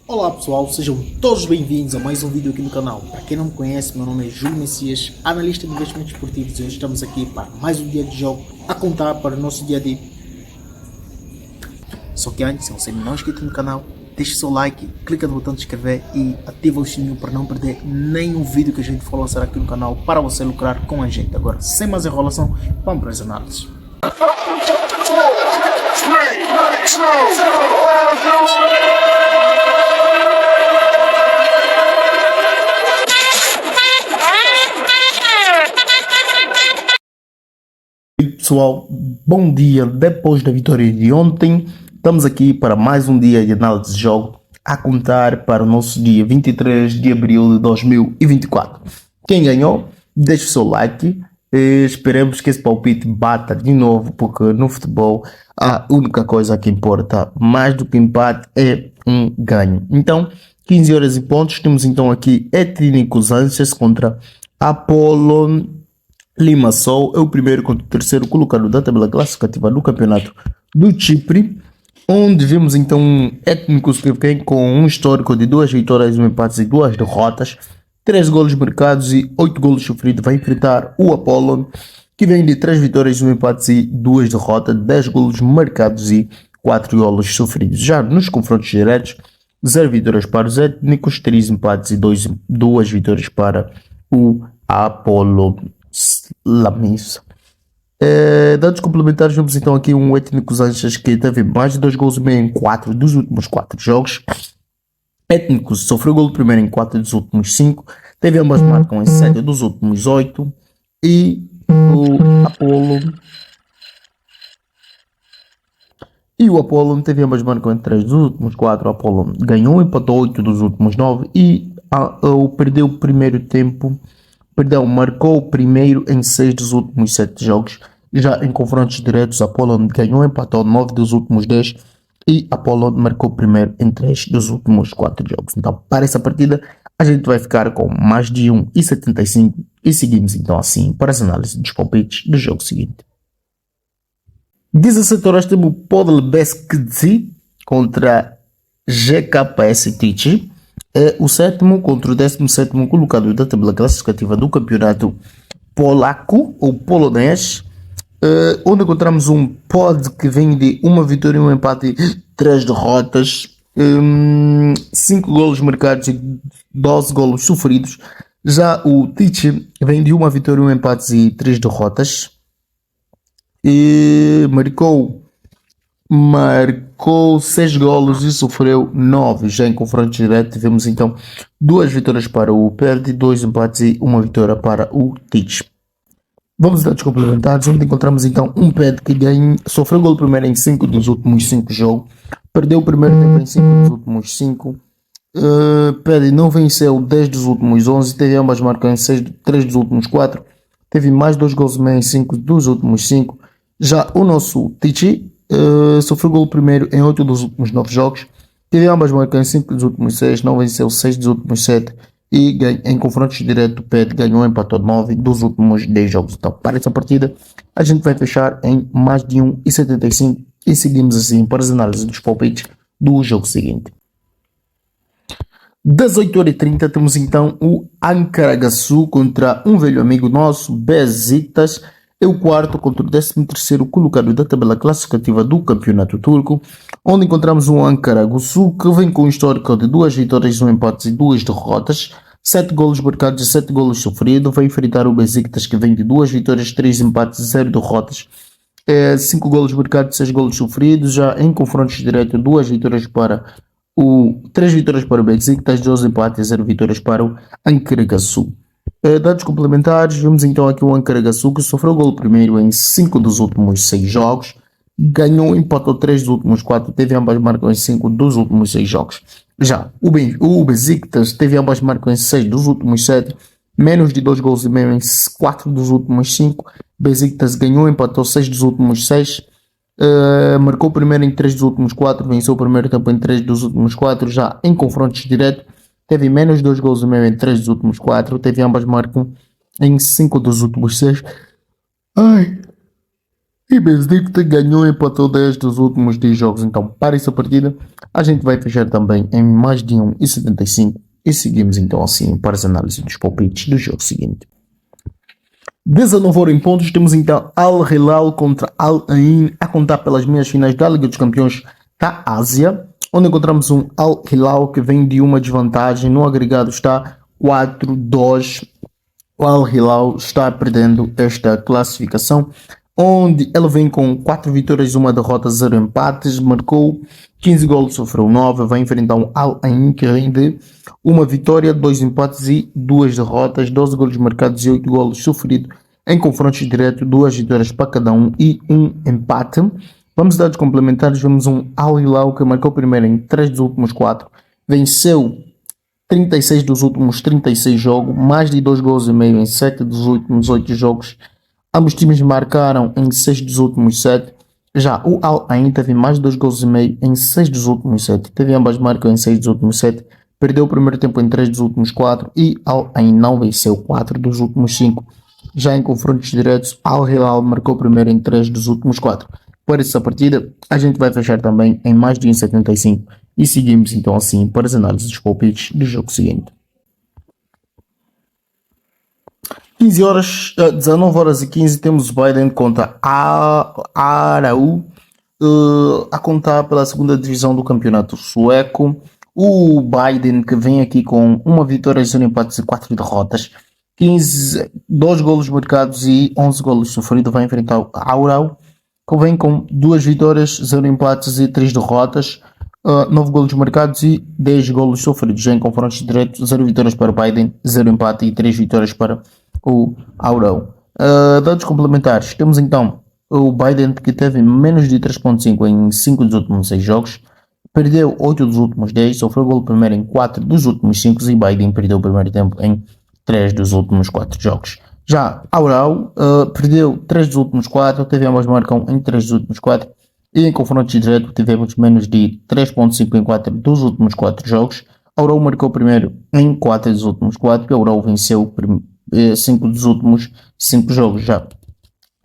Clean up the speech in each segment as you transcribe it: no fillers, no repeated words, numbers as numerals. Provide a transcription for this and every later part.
Olá pessoal, sejam todos bem-vindos a mais um vídeo aqui no canal. Para quem não me conhece, meu nome é Júlio Messias, analista de investimentos esportivos, e hoje estamos aqui para mais um dia de jogo a contar para o nosso dia de... Só que antes, se você não é inscrito no canal, deixe seu like, clica no botão de inscrever e ativa o sininho para não perder nenhum vídeo que a gente for lançar aqui no canal para você lucrar com a gente. Agora, sem mais enrolação, vamos para as análises. Pessoal, bom dia. Depois da vitória de ontem, estamos aqui para mais um dia de análise de jogo a contar para o nosso dia 23 de abril de 2024. Quem ganhou, deixe o seu like. Esperemos que esse palpite bata de novo, porque no futebol a única coisa que importa mais do que empate é um ganho. Então, 15 horas e pontos, temos então aqui Ethnikos Anses contra Apollo Limassol, é o primeiro contra o terceiro colocado da tabela classificativa do campeonato do Chipre, onde vemos então Étnicos que vem com um histórico de 2 vitórias, 1 empate e 2 derrotas, 3 golos marcados e 8 golos sofridos. Vai enfrentar o Apollo, que vem de 3 vitórias, 1 empate e 2 derrotas, 10 golos marcados e 4 golos sofridos. Já nos confrontos diretos, 0 vitórias para os Étnicos, 3 empates e 2 vitórias para o Apollo Lamissa. Dados complementares, vemos então aqui um Étnicos Anches que teve mais de 2 gols e meio em 4 dos últimos 4 jogos. Étnicos sofreu gol primeiro em 4 dos últimos 5, teve ambas marcam em 7 dos últimos 8, e o Apollo teve ambas marcam em 3 dos últimos 4. O Apollo ganhou, empatou 8 dos últimos 9 e perdeu o primeiro tempo. Perdão, marcou o primeiro em 6 dos últimos 7 jogos. Já em confrontos diretos, Apollo ganhou, empatou 9 dos últimos 10 e Apollo marcou o primeiro em 3 dos últimos 4 jogos. Então, para essa partida, a gente vai ficar com mais de 1,75 e seguimos então assim para as análises dos palpites do jogo seguinte. 17 horas temos o Podlebeskidze contra GKPS Tichy. É o sétimo contra o 17º colocado da tabela classificativa do campeonato polaco ou polonês, onde encontramos um Pod que vem de 1 vitória, 1 empate e 3 derrotas, 5 golos marcados e 12 golos sofridos. Já o Tichy vem de 1 vitória, 1 empate e 3 derrotas, e marcou 6 golos e sofreu 9. Já em confronto direto tivemos então 2 vitórias para o Perde, 2 empates e 1 vitória para o Tichy. Vamos a dados complementares, onde encontramos então um Perde que sofreu gol primeiro em 5 dos últimos 5 jogos, perdeu o primeiro tempo em 5 dos últimos 5. Perde não venceu 10 dos últimos 11, teve ambas marcas em 3 dos últimos 4, teve mais 2 gols e meio em 5 dos últimos 5. Já o nosso Tichy sofreu gol primeiro em 8 dos últimos 9 jogos, teve ambas marcas em 5 dos últimos 6, não venceu 6 dos últimos 7 e em confrontos diretos o Pet ganhou, empatou 9 dos últimos 10 jogos. Então, para essa partida, a gente vai fechar em mais de 1,75 e seguimos assim para as análises dos palpites do jogo seguinte. 18h30 temos então o Ankaraguçu contra um velho amigo nosso, Besiktas. É o quarto contra o 13º colocado da tabela classificativa do campeonato turco, onde encontramos o Ankaraguçu que vem com um histórico de 2 vitórias, 1 empate e 2 derrotas, 7 golos marcados e 7 golos sofridos. Vai enfrentar o Besiktas que vem de 2 vitórias, 3 empates e 0 derrotas, 5 golos marcados e 6 golos sofridos. Já em confrontos diretos, 3 vitórias para o Besiktas, 2 empates e 0 vitórias para o Ankaraguçu. Dados complementares, vemos então aqui o Ankaraguçu que sofreu gol primeiro em 5 dos últimos 6 jogos, ganhou, empatou 3 dos últimos 4, teve ambas marcas em 5 dos últimos 6 jogos. Já o Besiktas teve ambas marcas em 6 dos últimos 7, menos de 2 gols e meio em 4 dos últimos 5. Besiktas ganhou, empatou 6 dos últimos 6, marcou primeiro em 3 dos últimos 4, venceu o primeiro tempo em 3 dos últimos 4. Já em confrontos diretos, teve menos 2 gols e meio em 3 dos últimos 4, teve ambas marcam em 5 dos últimos 6. E Benfica ganhou e empatou 10 dos últimos 10 jogos. Então, para essa partida, a gente vai fechar também em mais de 1,75 e seguimos então assim para as análises dos palpites do jogo seguinte. 19 horas em pontos, temos então Al Hilal contra Al Ain a contar pelas meias finais da Liga dos Campeões da Ásia, onde encontramos um Al Hilal que vem de uma desvantagem, no agregado está 4-2. O Al Hilal está perdendo esta classificação, onde ele vem com 4 vitórias, 1 derrota, 0 empates, marcou 15 golos, sofreu 9, vai enfrentar um Al Ain que vem de 1 vitória, 2 empates e 2 derrotas, 12 golos marcados e 8 golos sofridos em confrontos diretos, 2 vitórias para cada um e 1 empate. Vamos dados complementares, vemos um Al Hilal que marcou primeiro em 3 dos últimos 4, venceu 36 dos últimos 36 jogos, mais de 2 gols e meio em 7 dos últimos 8 jogos. Ambos times marcaram em 6 dos últimos 7. Já o Al Ain teve mais de 2 gols e meio em 6 dos últimos 7. Teve ambas marcam em 6 dos últimos 7. Perdeu o primeiro tempo em 3 dos últimos 4 e Al Ain não venceu 4 dos últimos 5. Já em confrontos diretos, Al Hilal marcou primeiro em 3 dos últimos 4. Para essa partida, a gente vai fechar também em mais de 1,75 e seguimos então assim para as análises dos palpites do jogo seguinte. 15 horas, 19 horas e 15 temos Biden contra Arau a contar pela segunda divisão do campeonato sueco. O Biden que vem aqui com uma vitória, 0 empates e 4 derrotas, 2 golos marcados e 11 golos sofridos, vai enfrentar o Arau, que vem com 2 vitórias, 0 empates e 3 derrotas, 9 golos marcados e 10 golos sofridos. Já em confrontos diretos, 0 vitórias para o Biden, 0 empate e 3 vitórias para o Aurão. Dados complementares, temos então o Biden que teve menos de 3.5 em 5 dos últimos 6 jogos, perdeu 8 dos últimos 10, sofreu gol primeiro em 4 dos últimos 5 e Biden perdeu o primeiro tempo em 3 dos últimos 4 jogos. Já Aurau perdeu 3 dos últimos 4, teve ambas marcam em 3 dos últimos 4 e em confronto direto tivemos menos de 3.5 em 4 dos últimos 4 jogos. Aurau marcou primeiro em 4 dos últimos 4 e Aurau venceu 5 dos últimos 5 jogos já.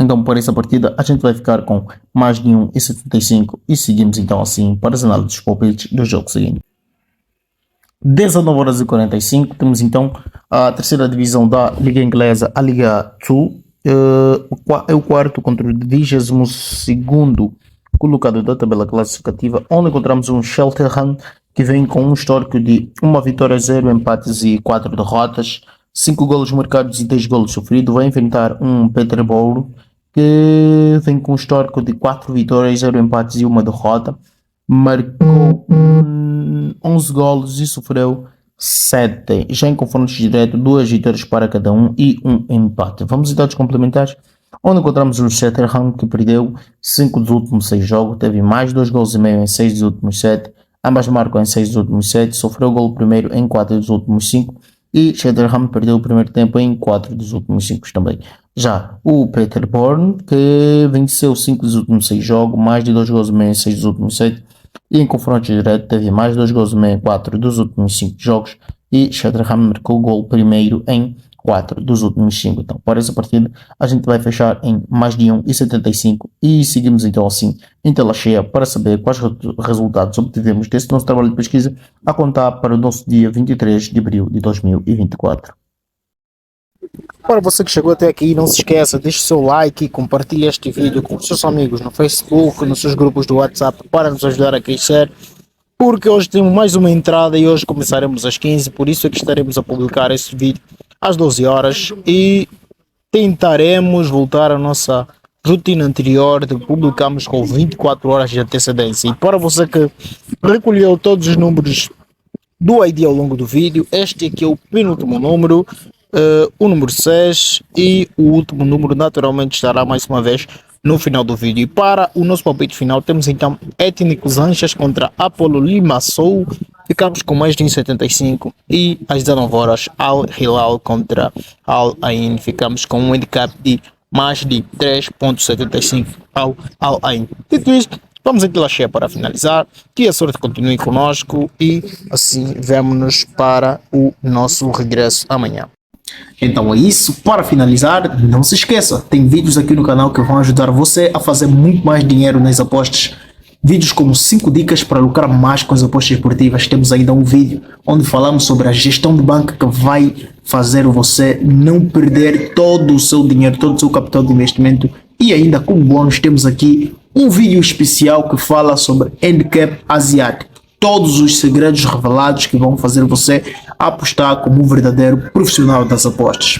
Então, para essa partida, a gente vai ficar com mais de 1,75 e seguimos então assim para as análises dos palpites do jogo seguinte. 19 horas e 45, temos então a terceira divisão da Liga Inglesa, a Liga 2. É o quarto contra o 22º colocado da tabela classificativa, onde encontramos um Cheltenham que vem com um histórico de 1 vitória, 0 empates e 4 derrotas, 5 golos marcados e 10 golos sofridos. Vai enfrentar um Peterborough que vem com um histórico de 4 vitórias, 0 empates e 1 derrota. Marcou 11 golos e sofreu 7. Já em confrontos diretos, 2 vitórias para cada um e 1 empate. Vamos em dados complementares, onde encontramos o Cheltenham que perdeu 5 dos últimos 6 jogos, teve mais 2 gols e meio em 6 dos últimos 7. Ambas marcam em 6 dos últimos 7, sofreu gol primeiro em 4 dos últimos 5 e Cheltenham perdeu o primeiro tempo em 4 dos últimos 5 também. Já o Peterborough, que venceu 5 dos últimos 6 jogos, mais de 2 gols e meio em 6 dos últimos 7 e em confronto direto teve mais 2 gols e meio em 4 dos últimos 5 jogos e Cheltenham marcou o gol primeiro em 4 dos últimos 5. Então, para essa partida, a gente vai fechar em mais de 1,75 e seguimos então assim em tela cheia para saber quais resultados obtivemos desse nosso trabalho de pesquisa a contar para o nosso dia 23 de abril de 2024. Para você que chegou até aqui, não se esqueça, deixe o seu like e compartilhe este vídeo com os seus amigos no Facebook, nos seus grupos do WhatsApp para nos ajudar a crescer, porque hoje temos mais uma entrada e hoje começaremos às 15, por isso é que estaremos a publicar este vídeo às 12 horas e tentaremos voltar à nossa rotina anterior de publicarmos com 24 horas de antecedência. E para você que recolheu todos os números do ID ao longo do vídeo, este aqui é o penúltimo número, o número 6 e o último número naturalmente estará mais uma vez no final do vídeo. E para o nosso palpite final temos então Étnicos Anchas contra Apolo Limassol, ficamos com mais de 1,75 e às 19 horas Al Hilal contra Al Ain, ficamos com um handicap de mais de 3.75 ao Al Ain. Dito isto, vamos em tela cheia para finalizar, que a sorte continue conosco e assim vemo-nos para o nosso regresso amanhã. Então é isso, para finalizar, não se esqueça, tem vídeos aqui no canal que vão ajudar você a fazer muito mais dinheiro nas apostas. Vídeos como 5 dicas para lucrar mais com as apostas esportivas. Temos ainda um vídeo onde falamos sobre a gestão de banca que vai fazer você não perder todo o seu dinheiro, todo o seu capital de investimento. E ainda como bônus temos aqui um vídeo especial que fala sobre handicap asiático. Todos os segredos revelados que vão fazer você apostar como um verdadeiro profissional das apostas.